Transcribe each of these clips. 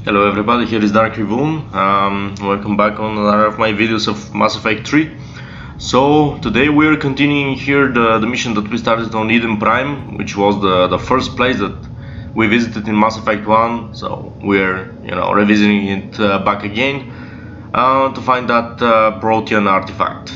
Hello everybody, here is Dark Rivoon. Welcome back on another of my videos of Mass Effect 3. So today we are continuing here the mission that we started on Eden Prime, which was the first place that we visited in Mass Effect 1. So we're revisiting it back again to find that Prothean artifact.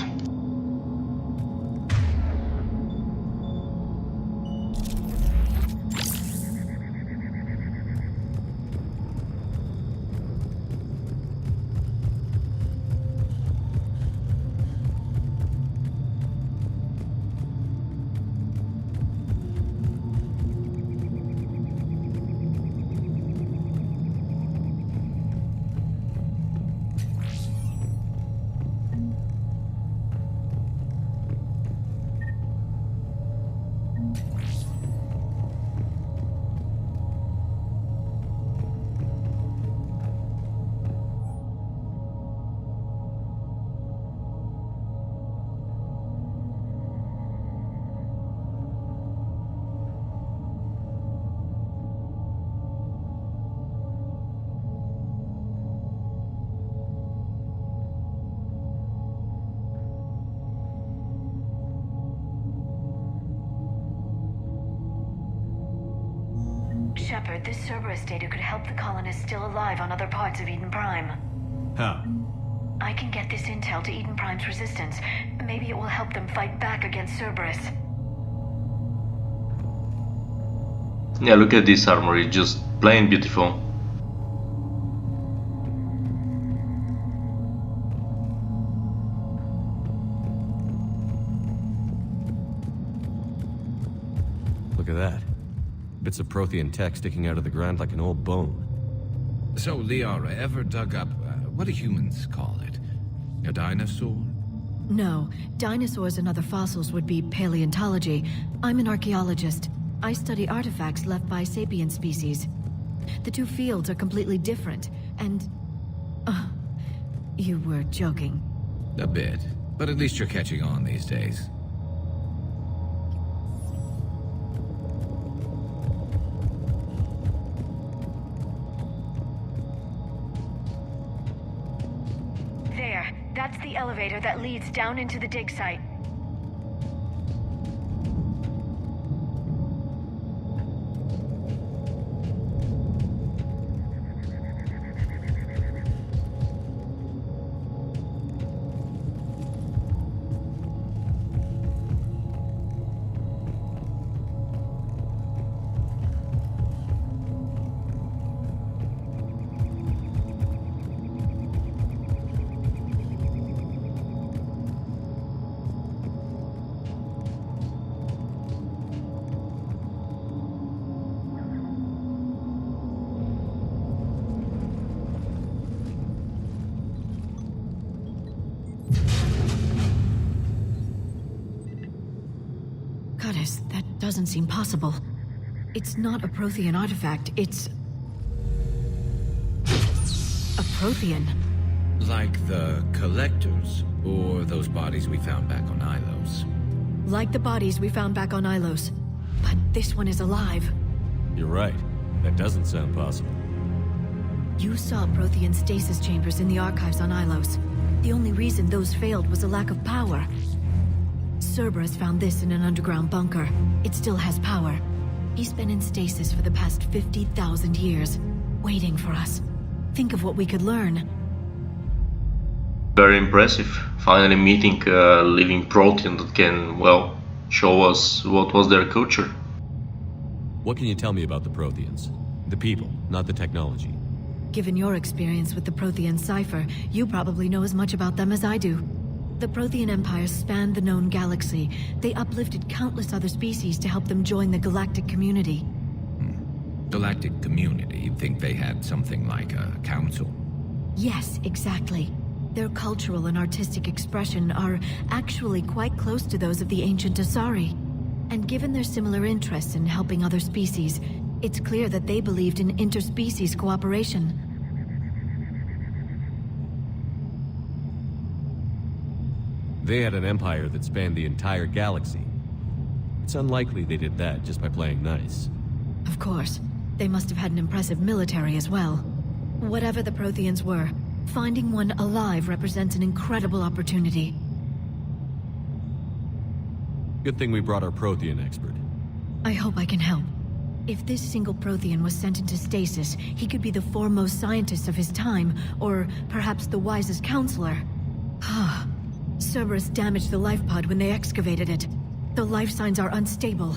Shepard, this Cerberus data could help the colonists still alive on other parts of Eden Prime. How? I can get this intel to Eden Prime's resistance. Maybe it will help them fight back against Cerberus. Yeah, look at this armor, it's just plain beautiful. Look at that. Bits of Prothean tech sticking out of the ground like an old bone. So, Liara ever dug up, what do humans call it? A dinosaur? No, dinosaurs and other fossils would be paleontology. I'm an archaeologist. I study artifacts left by sapient species. The two fields are completely different, and... you were joking. A bit. But at least you're catching on these days. There, that's the elevator that leads down into the dig site. Goddess, that doesn't seem possible. It's not a Prothean artifact, it's... a Prothean. Like the Collectors, or those bodies we found back on Ilos. Like the bodies we found back on Ilos. But this one is alive. You're right. That doesn't sound possible. You saw Prothean stasis chambers in the archives on Ilos. The only reason those failed was a lack of power. Cerberus found this in an underground bunker. It still has power. He's been in stasis for the past 50,000 years, waiting for us. Think of what we could learn. Very impressive. Finally meeting a living Prothean that can, well, show us what was their culture. What can you tell me about the Protheans? The people, not the technology. Given your experience with the Prothean cipher, you probably know as much about them as I do. The Prothean Empire spanned the known galaxy. They uplifted countless other species to help them join the galactic community. Galactic community, you'd think they had something like a council. Yes, exactly. Their cultural and artistic expression are actually quite close to those of the ancient Asari. And given their similar interests in helping other species, it's clear that they believed in interspecies cooperation. They had an empire that spanned the entire galaxy. It's unlikely they did that just by playing nice. Of course. They must have had an impressive military as well. Whatever the Protheans were, finding one alive represents an incredible opportunity. Good thing we brought our Prothean expert. I hope I can help. If this single Prothean was sent into stasis, he could be the foremost scientist of his time, or perhaps the wisest counselor. Cerberus damaged the life pod when they excavated it. The life signs are unstable.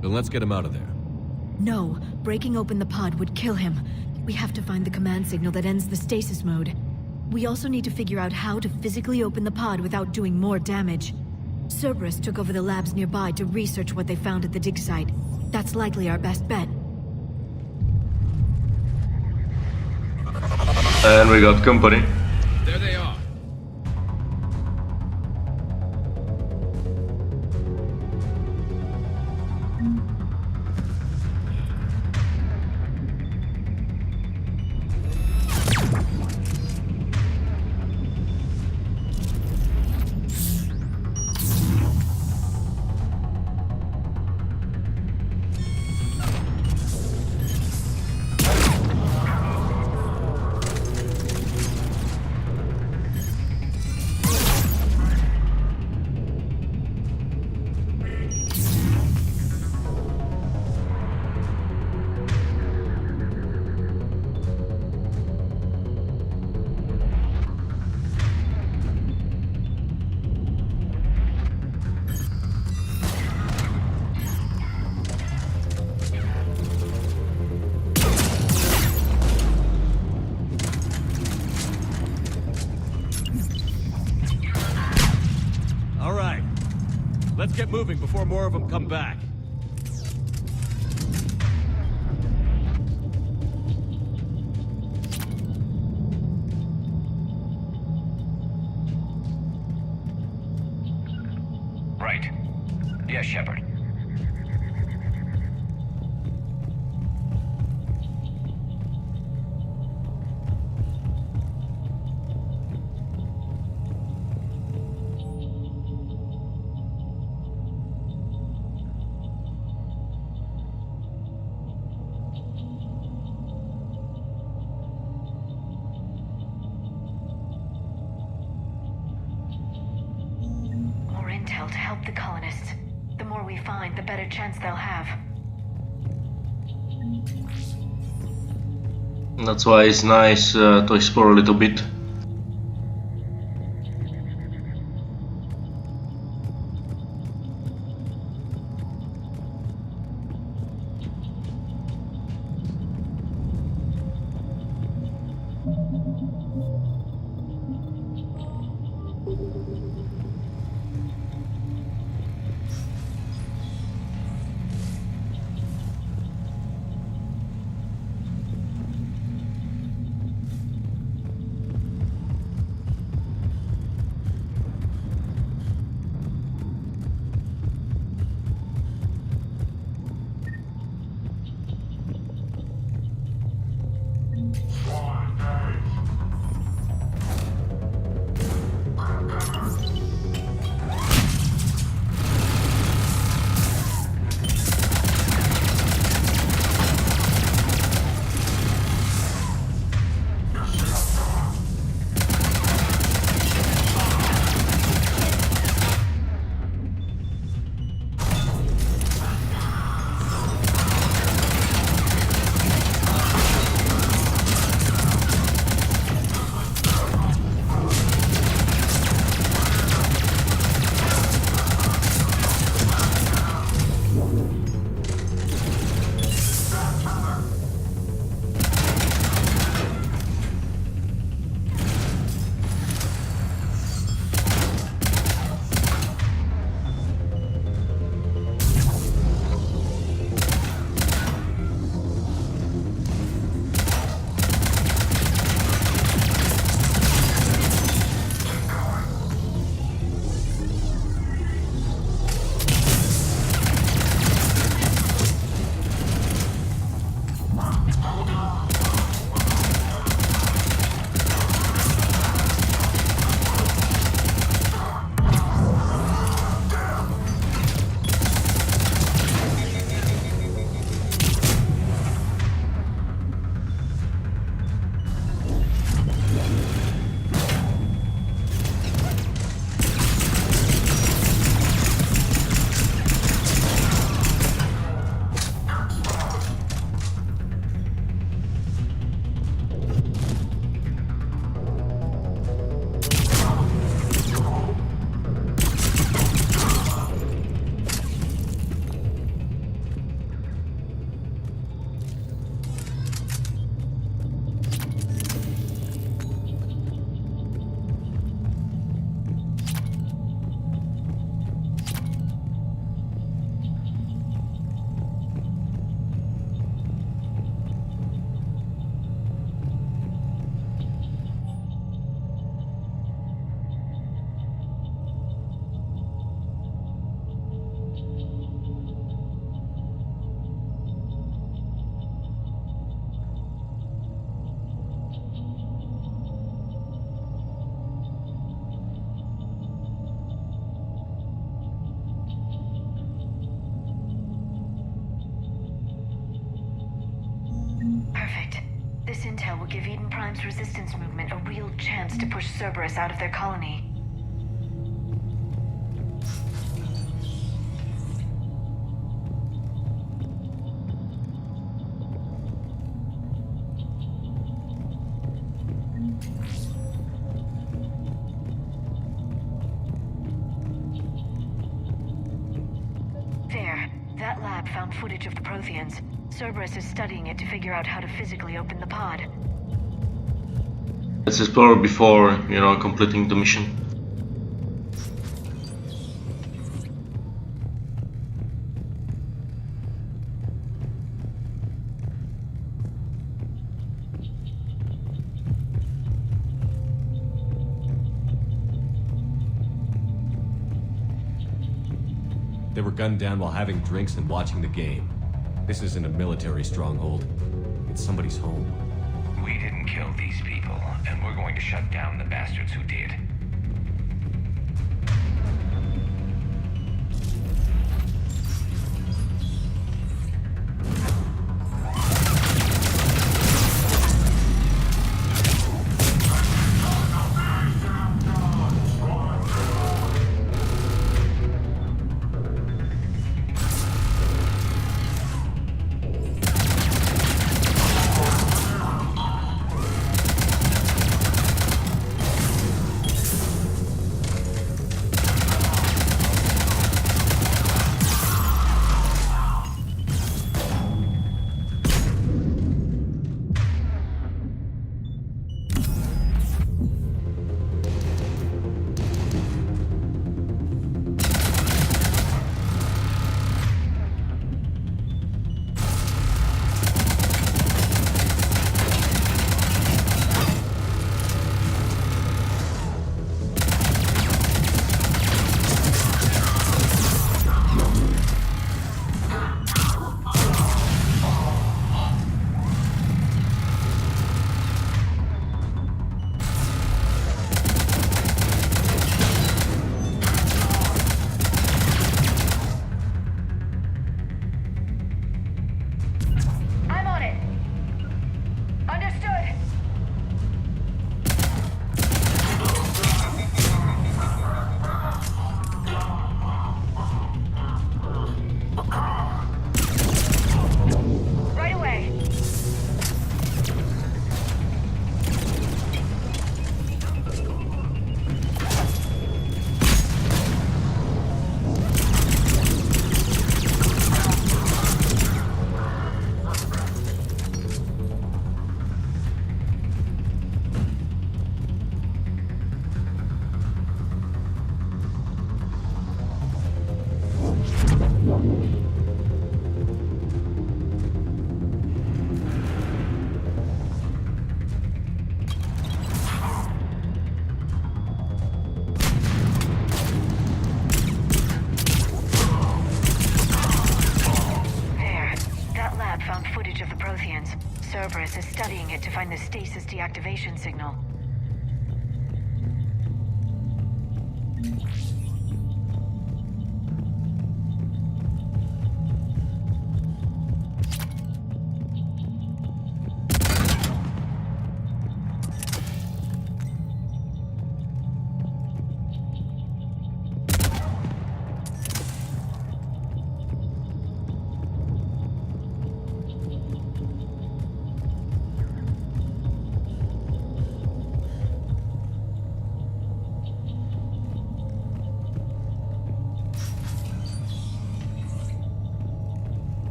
Then let's get him out of there. No, breaking open the pod would kill him. We have to find the command signal that ends the stasis mode. We also need to figure out how to physically open the pod without doing more damage. Cerberus took over the labs nearby to research what they found at the dig site. That's likely our best bet. And we got company. There they are. All right. Let's get moving before more of them come back. Right. Yes, Shepard. More intel to help the colonists. The more we find, the better chance they'll have. That's why it's nice to explore a little bit. this intel will give Eden Prime's resistance movement a real chance to push Cerberus out of their colony. There. That lab found footage of the Protheans. Cerberus is studying it to figure out how to physically open the pod. Let's explore before, completing the mission. They were gunned down while having drinks and watching the game. This isn't a military stronghold. It's somebody's home. We didn't kill these people, and we're going to shut down the bastards who did. Cerberus is studying it to find the stasis deactivation signal.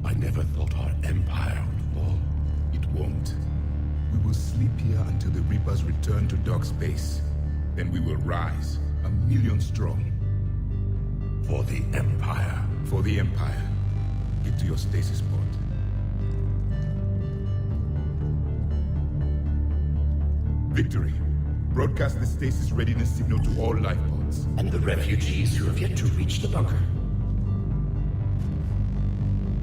I never thought our empire would fall. It won't. We will sleep here until the Reapers return to dark space. Then we will rise, 1,000,000 strong. For the Empire. For the Empire. Get to your stasis pod. Victory. Broadcast the stasis readiness signal to all life pods. And the refugees who have yet to reach the bunker.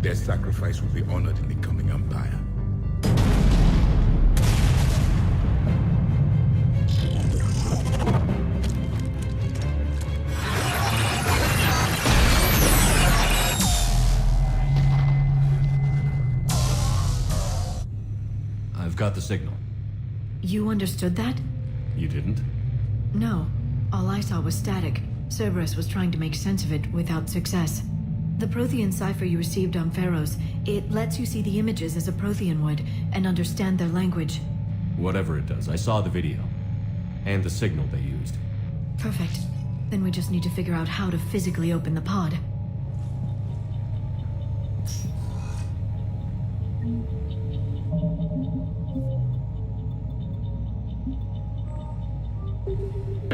Their sacrifice will be honored in the coming Empire. I've got the signal. You understood that? You didn't? No. All I saw was static. Cerberus was trying to make sense of it without success. The Prothean cipher you received on Pharaohs, it lets you see the images as a Prothean would, and understand their language. Whatever it does, I saw the video. And the signal they used. Perfect. Then we just need to figure out how to physically open the pod.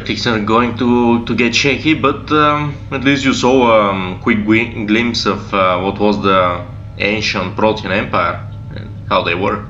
Things are going to get shaky, but at least you saw a quick glimpse of what was the ancient Prothean Empire and how they were.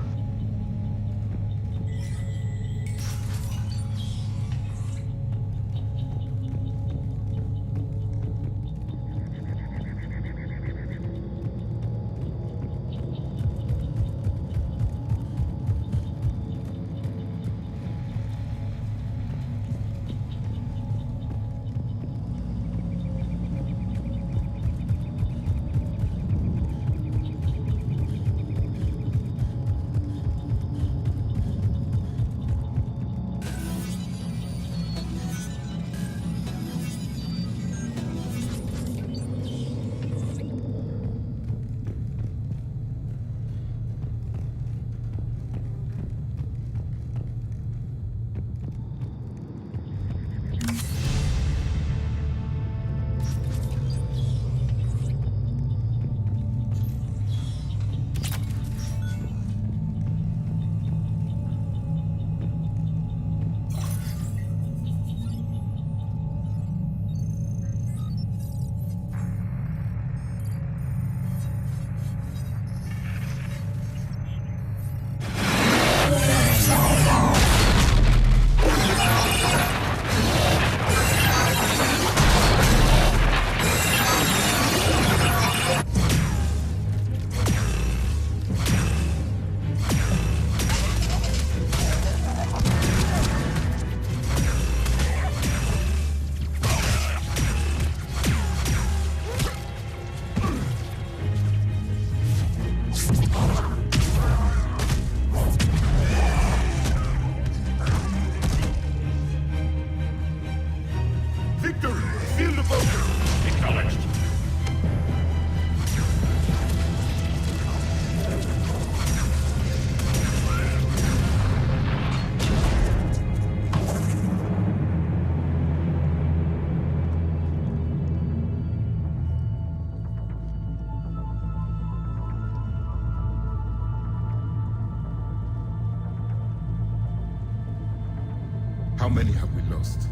How many have we lost?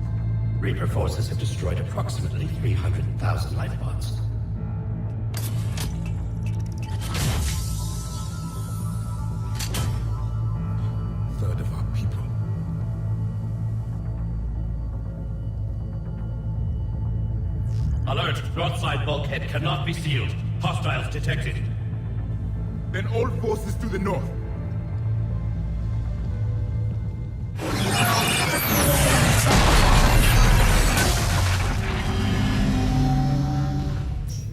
Reaper forces have destroyed approximately 300,000 life pods. Third of our people. Alert! Broadside bulkhead cannot be sealed. Hostiles detected. Then all forces to the north.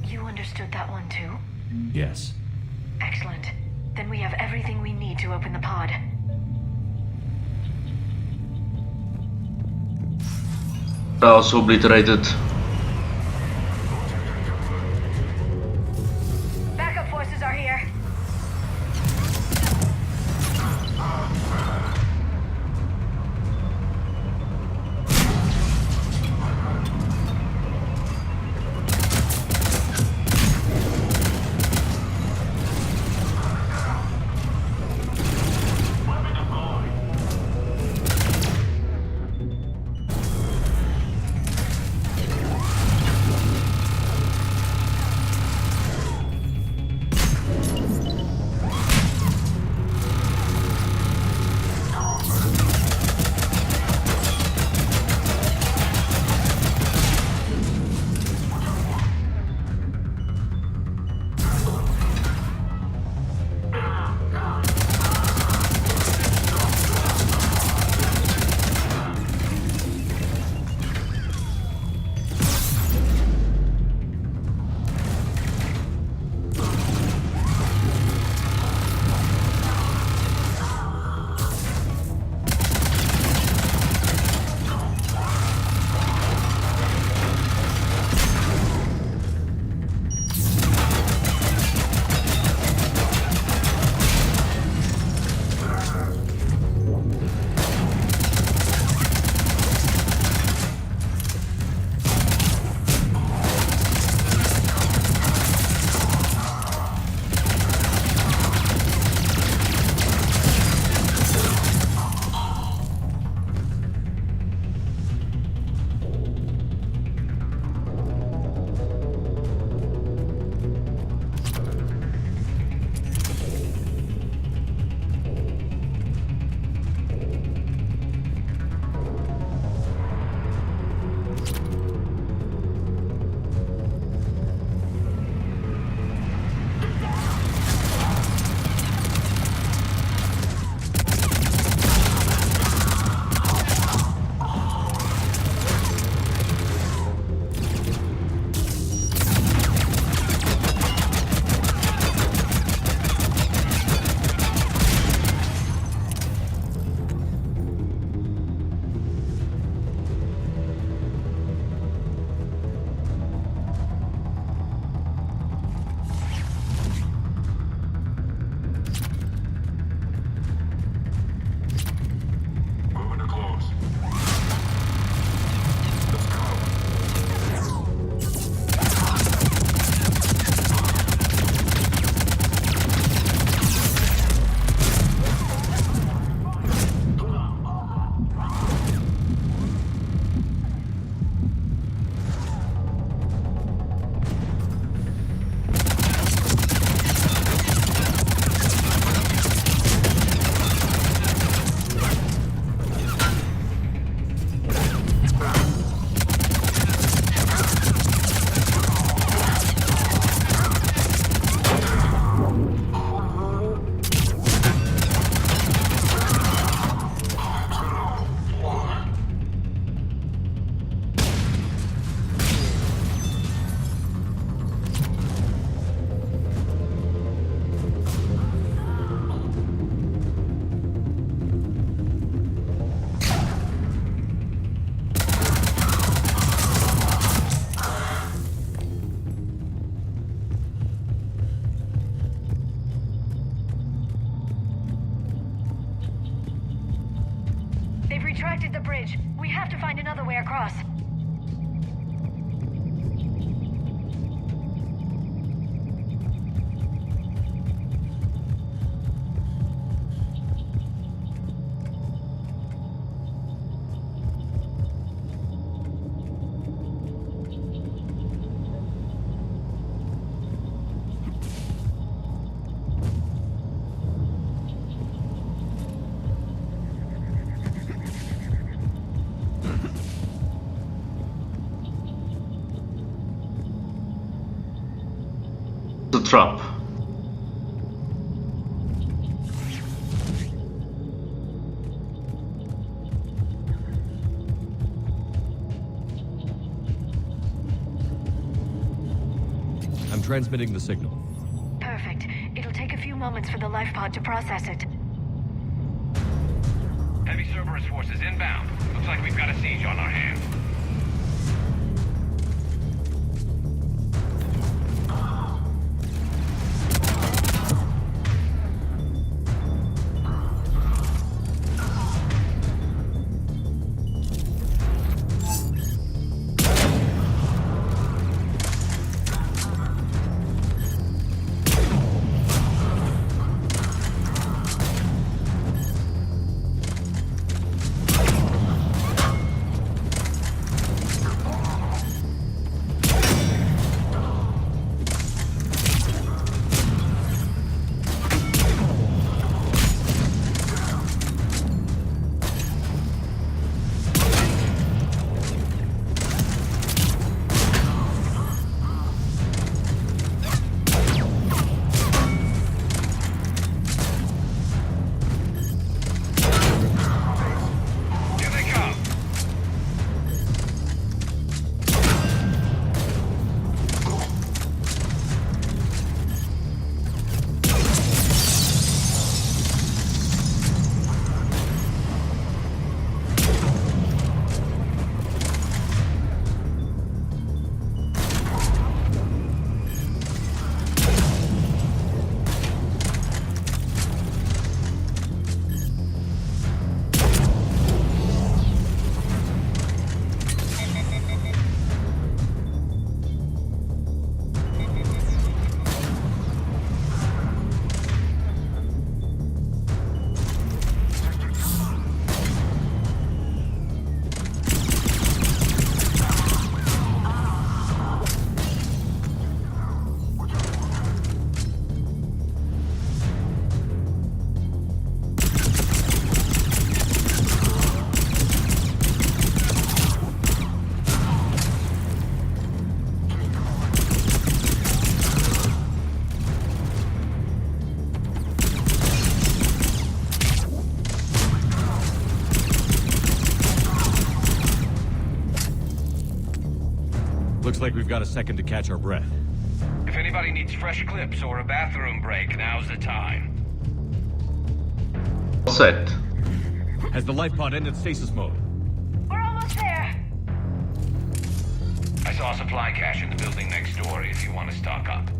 You understood that one too? Yes. Excellent. Then we have everything we need to open the pod. Also obliterated. Backup forces are here. retracted the bridge. We have to find another way across. The trap. I'm transmitting the signal. Perfect. It'll take a few moments for the life pod to process it. Heavy Cerberus forces inbound. Looks like we've got a siege on our hands. Looks like we've got a second to catch our breath. If anybody needs fresh clips or a bathroom break, now's the time. Set. Has the life pod ended stasis mode? We're almost there. I saw a supply cache in the building next door if you want to stock up.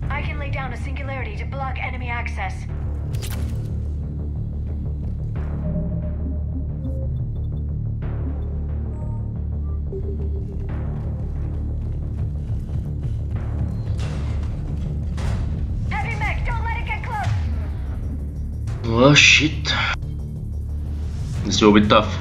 I can lay down a singularity to block enemy access. Heavy mech, don't let it get close! Oh shit. This will be tough.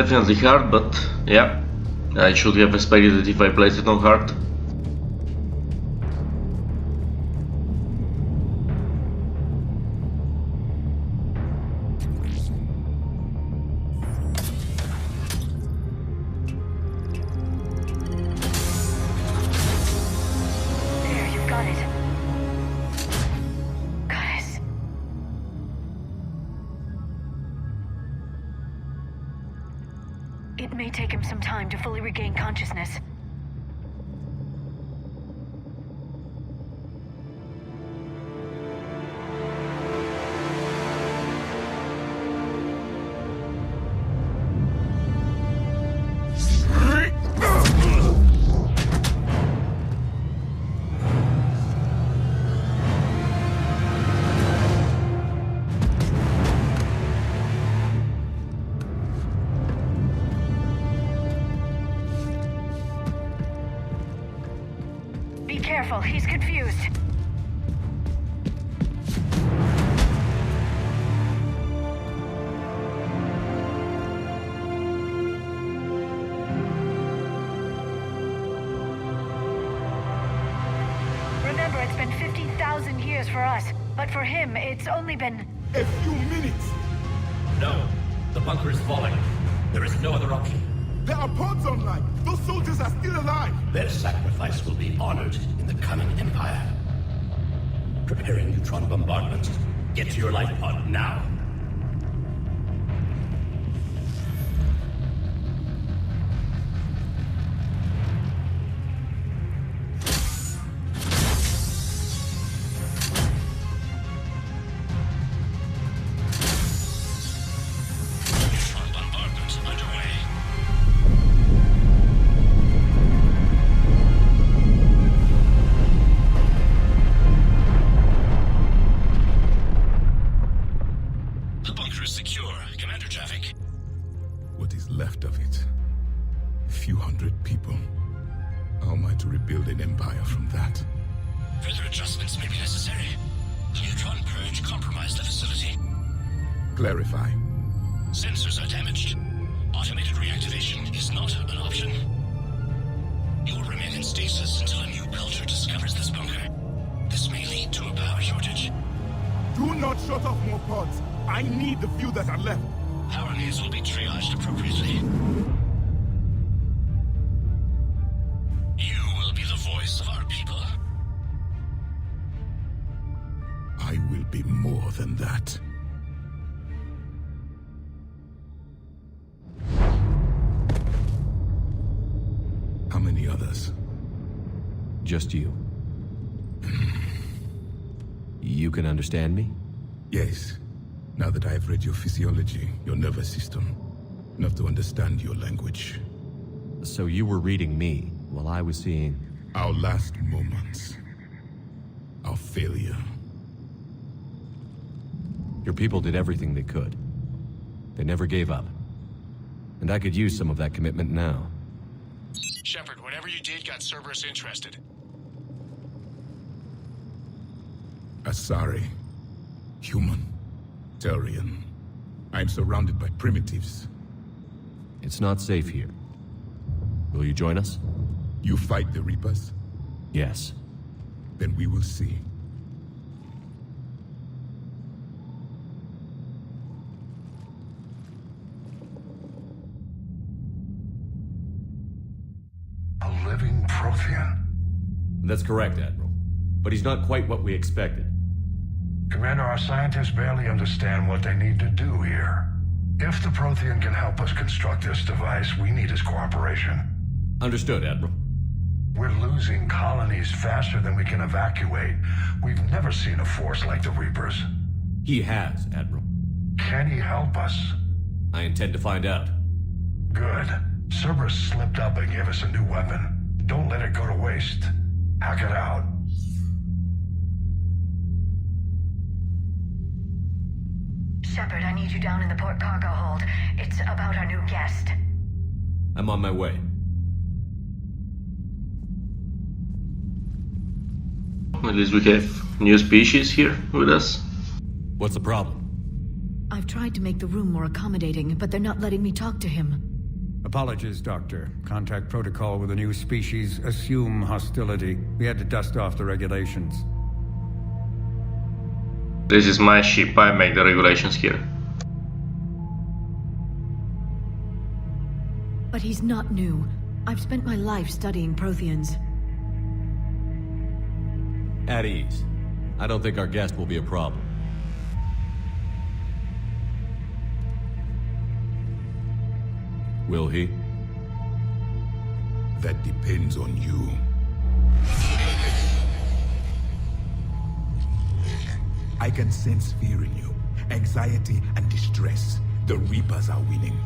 definitely hard, but yeah, I should have expected it if I placed it on hard. There, you've got it. Goddess. It may take him some time to fully regain consciousness. Be careful, he's confused. Remember, it's been 50,000 years for us, but for him, it's only been... A few minutes! No. The bunker is falling. There is no other option. There are pods online! Those soldiers are still alive! Their sacrifice will be honored in the coming Empire. Preparing neutron bombardment. Get to your life pod now. Neutron bombardment underway. The bunker is secure. Commander Traffic. What is left of it? A few hundred people. How am I to rebuild an empire from that? Further adjustments may be necessary. The neutron purge compromised the facility. Clarify. Sensors are damaged. Automated reactivation is not an option. You will remain in stasis until a new culture discovers this bunker. This may lead to a power shortage. Do not shut off more pods! I need the few that are left! Power needs will be triaged appropriately. You will be the voice of our people. I will be more than that. How many others? Just you. You can understand me? Yes. Now that I have read your physiology, your nervous system, enough to understand your language. So you were reading me while I was seeing... Our last moments. Our failure. Your people did everything they could. They never gave up. And I could use some of that commitment now. Shepard, whatever you did got Cerberus interested. Asari. Human. Turian. I'm surrounded by primitives. It's not safe here. Will you join us? You fight the Reapers? Yes. Then we will see. A living Prothean? That's correct, Admiral. But he's not quite what we expected. Commander, our scientists barely understand what they need to do here. If the Prothean can help us construct this device, we need his cooperation. Understood, Admiral. We're losing colonies faster than we can evacuate. We've never seen a force like the Reapers. He has, Admiral. Can he help us? I intend to find out. Good. Cerberus slipped up and gave us a new weapon. Don't let it go to waste. Hack it out. Shepard, I need you down in the port cargo hold. It's about our new guest. I'm on my way. At least we have new species here with us. What's the problem? I've tried to make the room more accommodating, but they're not letting me talk to him. Apologies, Doctor. Contact protocol with a new species. Assume hostility. We had to dust off the regulations. This is my ship. I make the regulations here. But he's not new. I've spent my life studying Protheans. At ease. I don't think our guest will be a problem. Will he? That depends on you. I can sense fear in you, anxiety and distress. The Reapers are winning.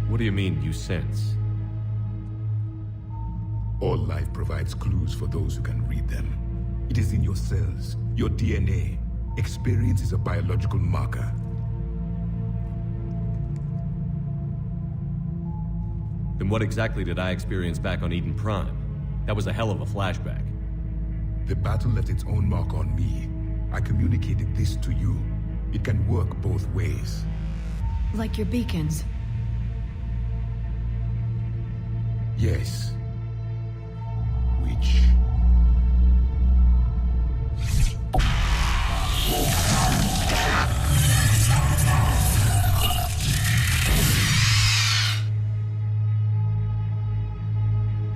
What do you mean, you sense? All life provides clues for those who can read them. It is in your cells, your DNA. Experience is a biological marker. Then what exactly did I experience back on Eden Prime? That was a hell of a flashback. The battle left its own mark on me. I communicated this to you. It can work both ways. Like your beacons. Yes. Which...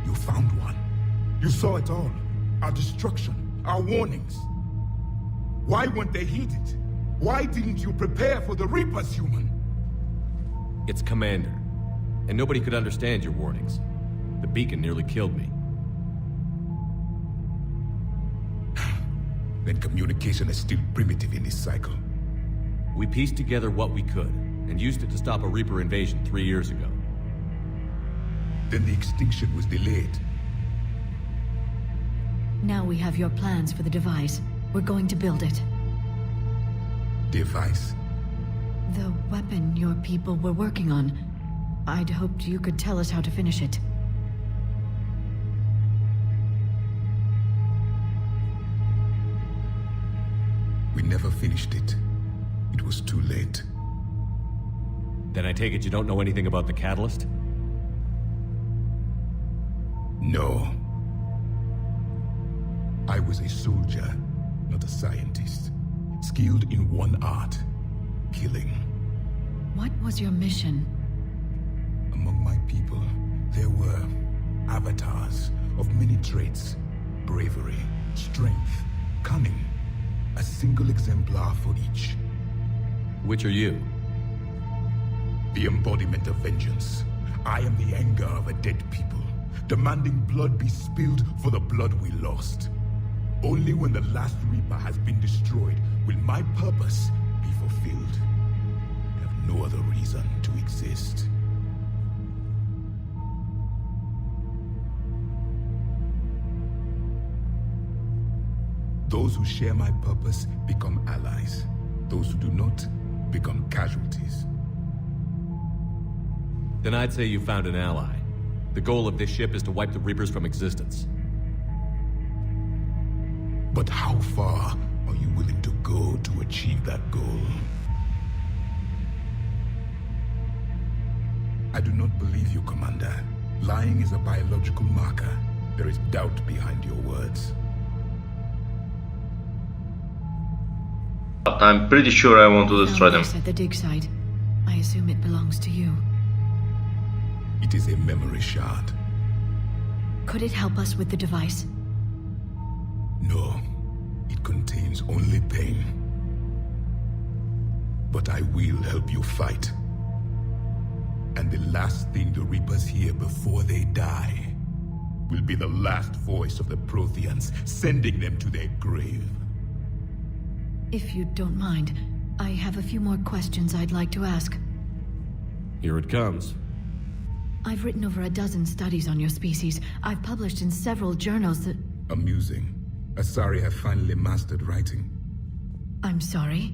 You found one. You saw it all. Our destruction, our warnings. Why weren't they heeded? Why didn't you prepare for the Reapers, human? It's Commander. And nobody could understand your warnings. The beacon nearly killed me. Then communication is still primitive in this cycle. We pieced together what we could, and used it to stop a Reaper invasion 3 years ago. Then the extinction was delayed. Now we have your plans for the device. We're going to build it. Device? The weapon your people were working on. I'd hoped you could tell us how to finish it. We never finished it. It was too late. Then I take it you don't know anything about the catalyst? No. I was a soldier, not a scientist. Skilled in one art, killing. What was your mission? Among my people, there were avatars of many traits. Bravery, strength, cunning. A single exemplar for each. Which are you? The embodiment of vengeance. I am the anger of a dead people, demanding blood be spilled for the blood we lost. Only when the last Reaper has been destroyed will my purpose be fulfilled. I have no other reason to exist. Those who share my purpose become allies. Those who do not become casualties. Then I'd say you found an ally. The goal of this ship is to wipe the Reapers from existence. But how far are you willing to go to achieve that goal? I do not believe you, Commander. Lying is a biological marker. There is doubt behind your words. I'm pretty sure I want to destroy them. At the dig site. I assume it belongs to you. It is a memory shard. Could it help us with the device? No, it contains only pain. But I will help you fight. And the last thing the Reapers hear before they die will be the last voice of the Protheans, sending them to their grave. If you don't mind, I have a few more questions I'd like to ask. Here it comes. I've written over a dozen studies on your species. I've published in several journals that... Amusing. Asari have finally mastered writing. I'm sorry?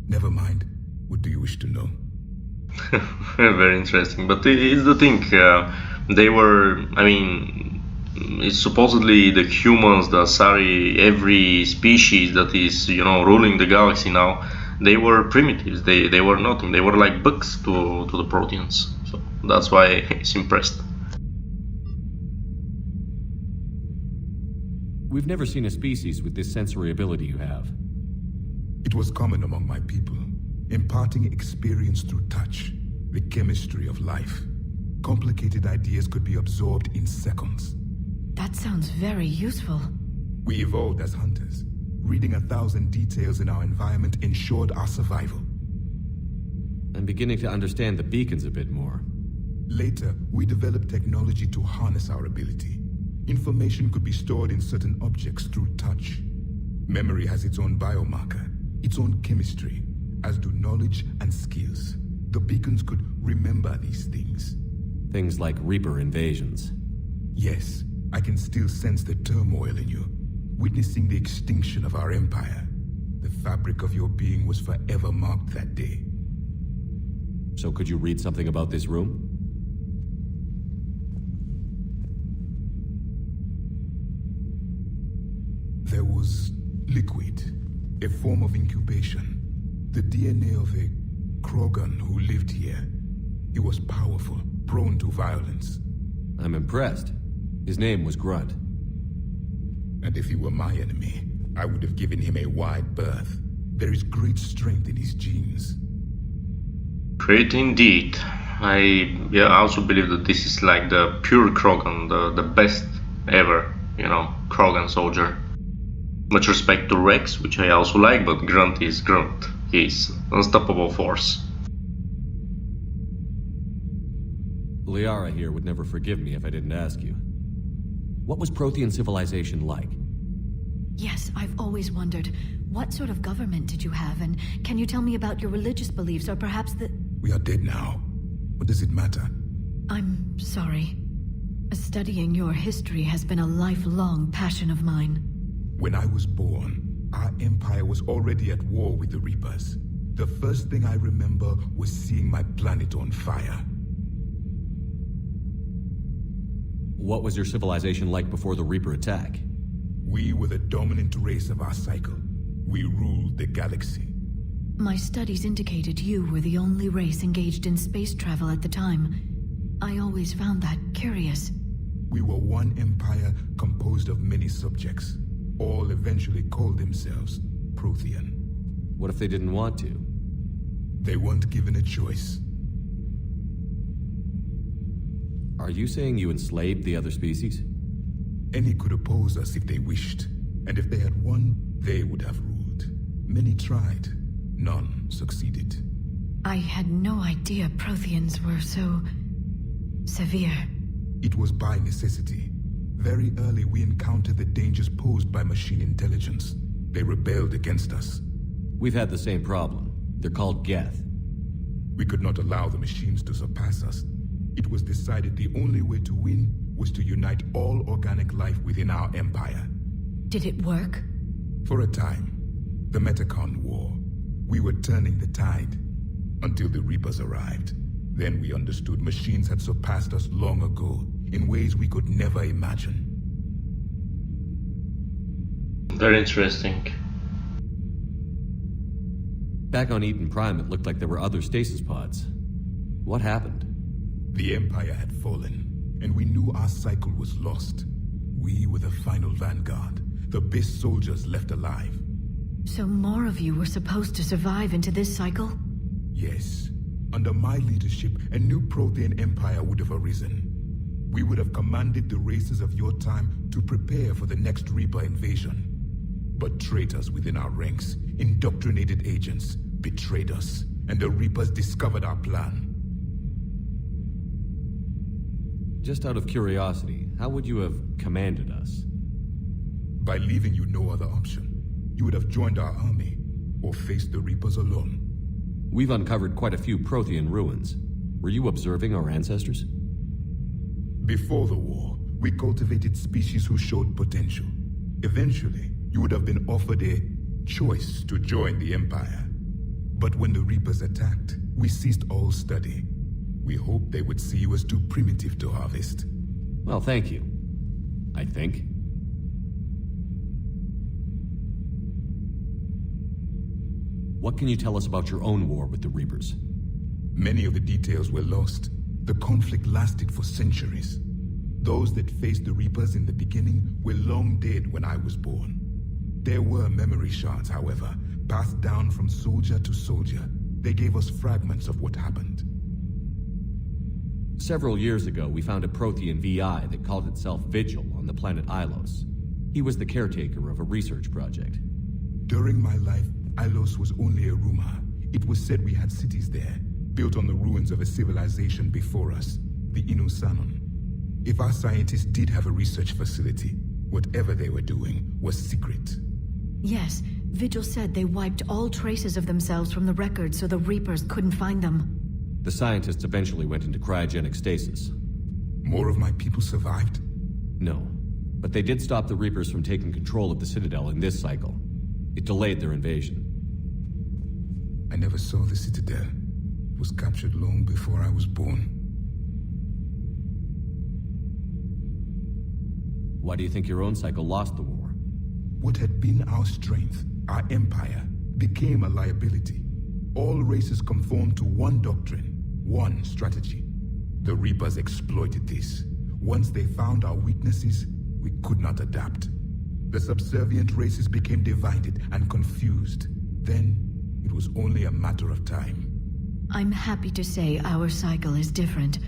Never mind. What do you wish to know? Very interesting. But it's the thing, they were, I mean, it's supposedly the humans, the Asari, every species that is, you know, ruling the galaxy now, they were primitives. They were nothing. They were like bugs to the Protheans. So that's why he's impressed. We've never seen a species with this sensory ability you have. It was common among my people, imparting experience through touch, the chemistry of life. Complicated ideas could be absorbed in seconds. That sounds very useful. We evolved as hunters. Reading 1,000 details in our environment ensured our survival. I'm beginning to understand the beacons a bit more. Later, we developed technology to harness our ability. Information could be stored in certain objects through touch. Memory has its own biomarker, its own chemistry, as do knowledge and skills. The beacons could remember these things. Things like Reaper invasions. Yes, I can still sense the turmoil in you, witnessing the extinction of our empire. The fabric of your being was forever marked that day. So could you read something about this room? There was liquid, a form of incubation. The DNA of a Krogan who lived here. He was powerful, prone to violence. I'm impressed. His name was Grunt. And if he were my enemy, I would have given him a wide berth. There is great strength in his genes. Great indeed. I also believe that this is like the pure Krogan, the best ever, Krogan soldier. Much respect to Rex, which I also like, but Grunt is Grunt. He's unstoppable force. Liara here would never forgive me if I didn't ask you. What was Prothean civilization like? Yes, I've always wondered, what sort of government did you have, and can you tell me about your religious beliefs, or perhaps the... We are dead now. What does it matter? I'm sorry. Studying your history has been a lifelong passion of mine. When I was born, our empire was already at war with the Reapers. The first thing I remember was seeing my planet on fire. What was your civilization like before the Reaper attack? We were the dominant race of our cycle. We ruled the galaxy. My studies indicated you were the only race engaged in space travel at the time. I always found that curious. We were one empire composed of many subjects. All eventually called themselves Prothean. What if they didn't want to? They weren't given a choice. Are you saying you enslaved the other species? Any could oppose us if they wished, and if they had won, they would have ruled. Many tried. None succeeded. I had no idea Protheans were so... severe. It was by necessity. Very early we encountered the dangers posed by machine intelligence. They rebelled against us. We've had the same problem. They're called Geth. We could not allow the machines to surpass us. It was decided the only way to win was to unite all organic life within our empire. Did it work? For a time. The Metacon War. We were turning the tide. Until the Reapers arrived. Then we understood machines had surpassed us long ago, in ways we could never imagine. Very interesting. Back on Eden Prime, it looked like there were other stasis pods. What happened? The Empire had fallen, and we knew our cycle was lost. We were the final vanguard, the best soldiers left alive. So more of you were supposed to survive into this cycle? Yes. Under my leadership, a new Prothean empire would have arisen. We would have commanded the races of your time to prepare for the next Reaper invasion. But traitors within our ranks, indoctrinated agents, betrayed us, and the Reapers discovered our plan. Just out of curiosity, how would you have commanded us? By leaving you no other option. You would have joined our army, or faced the Reapers alone. We've uncovered quite a few Prothean ruins. Were you observing our ancestors? Before the war, we cultivated species who showed potential. Eventually, you would have been offered a choice to join the Empire. But when the Reapers attacked, we ceased all study. We hoped they would see you as too primitive to harvest. Well, thank you. I think. what can you tell us about your own war with the Reapers? Many of the details were lost. The conflict lasted for centuries. Those that faced the Reapers in the beginning were long dead when I was born. There were memory shards, however, passed down from soldier to soldier. They gave us fragments of what happened. Several years ago, we found a Prothean VI that called itself Vigil on the planet Ilos. He was the caretaker of a research project. During my life, Ilos was only a rumor. It was said we had cities there, built on the ruins of a civilization before us, the Inusanon. If our scientists did have a research facility, whatever they were doing was secret. Yes, Vigil said they wiped all traces of themselves from the records so the Reapers couldn't find them. The scientists eventually went into cryogenic stasis. More of my people survived? No, but they did stop the Reapers from taking control of the Citadel in this cycle. It delayed their invasion. I never saw the Citadel. It was captured long before I was born. Why do you think your own cycle lost the war? What had been our strength, our empire, became a liability. All races conformed to one doctrine, one strategy. The Reapers exploited this. Once they found our weaknesses, we could not adapt. The subservient races became divided and confused. Then, it was only a matter of time. I'm happy to say our cycle is different.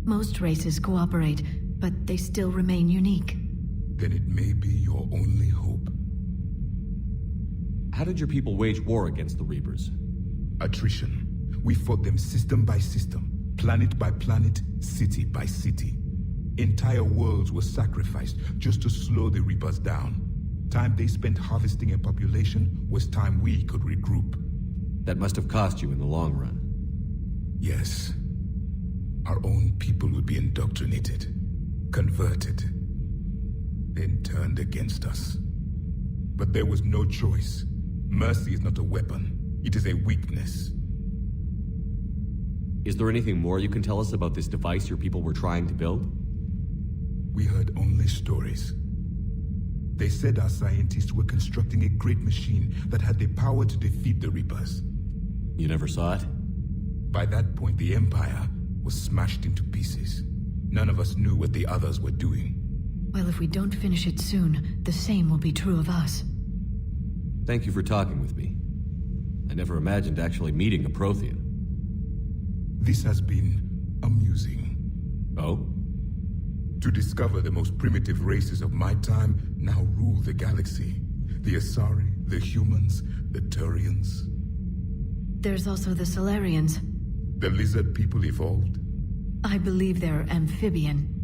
Most races cooperate, but they still remain unique. Then it may be your only hope. How did your people wage war against the Reapers? Attrition. We fought them system by system, planet by planet, city by city. Entire worlds were sacrificed just to slow the Reapers down. Time they spent harvesting a population was time we could regroup. That must have cost you in the long run. Yes. Our own people would be indoctrinated, converted, then turned against us. But there was no choice. Mercy is not a weapon. It is a weakness. Is there anything more you can tell us about this device your people were trying to build? We heard only stories. They said our scientists were constructing a great machine that had the power to defeat the Reapers. You never saw it? By that point, the Empire was smashed into pieces. None of us knew what the others were doing. Well, if we don't finish it soon, the same will be true of us. Thank you for talking with me. I never imagined actually meeting a Prothean. This has been amusing. Oh? To discover the most primitive races of my time now rule the galaxy. The Asari, the humans, the Turians. There's also the Solarians. The lizard people evolved? I believe they're amphibian.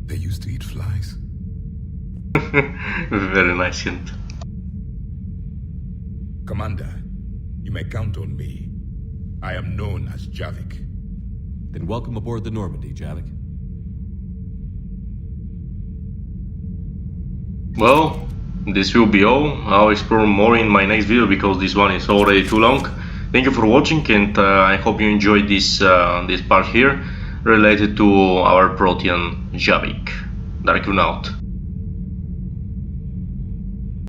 They used to eat flies. Very nice hint. Commander, you may count on me. I am known as Javik. Then welcome aboard the Normandy, Javik. Well, this will be all. I'll explore more in my next video because this one is already too long. Thank you for watching, and I hope you enjoyed this part here related to our Prothean Javik. Dark Rune out.